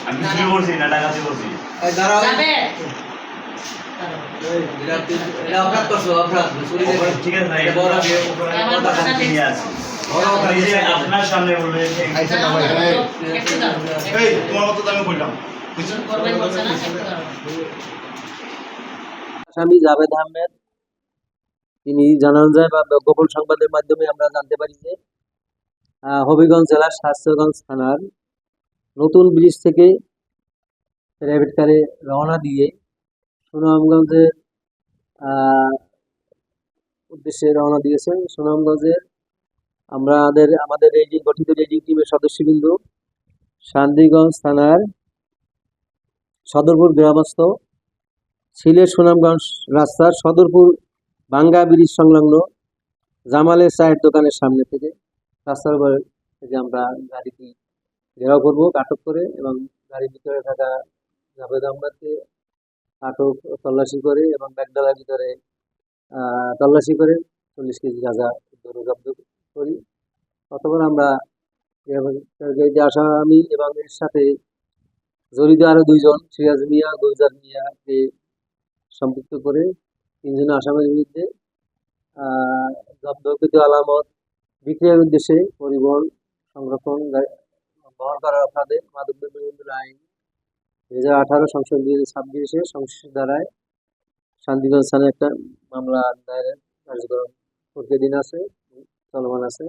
আমি চুরি করছি না ডাকাতি করছি। ঠিক আছে ভাই, নিয়ে আসি। এই যে আপনার সামনে বলবে তোমার মতো তো আমি বললাম। আসামি জাভেদ আহমেদ তিনি জানানো যায় বা গোপন সংবাদের মাধ্যমে আমরা জানতে পারি যে হবিগঞ্জ জেলার শাস্ত্রগঞ্জ থানার নতুন ব্রিজ থেকে প্রাইভেট কারে রওনা দিয়ে সুনামগঞ্জের উদ্দেশ্যে রওনা দিয়েছে। সুনামগঞ্জের আমাদের গঠিত রেডিং টিমের সদস্যবৃন্দ শান্তিগঞ্জ থানার সদরপুর গ্রামস্থ সিলেট সুনামগঞ্জ রাস্তার সদরপুর ভাঙ্গা ব্রিজ সংলগ্ন জামালের চায়ের দোকানের সামনে থেকে রাস্তার উপর থেকে আমরা গাড়িটি ঘেরাও করবো আটক করে, এবং গাড়ির ভিতরে থাকা জাভেদ আহমেদকে আটক তল্লাশি করে এবং ব্যাগডালার ভিতরে তল্লাশি করে 40 কেজি গাঁজা জব্দ করি। অতঃপর আমরা আসামি এবং এর সাথে জড়িত আরো 2 জন সিরাজ মিয়া, গুলজার মিয়াকে সম্পৃক্ত করে 3 জন আসামির বিরুদ্ধে জব্দকৃত আলামত বিক্রয়ের উদ্দেশ্যে পরিবহন, সংরক্ষণ, বহন করার অপরাধে মাদকদ্রব্য নিয়ন্ত্রণ আইন 2018 সংশোধন 2026 সংশ্লিষ্ট ধারায় শান্তিগঞ্জ থানায় একটা মামলা দায়েরের কার্যক্রম প্রতিদিন আছে, চলমান আছে।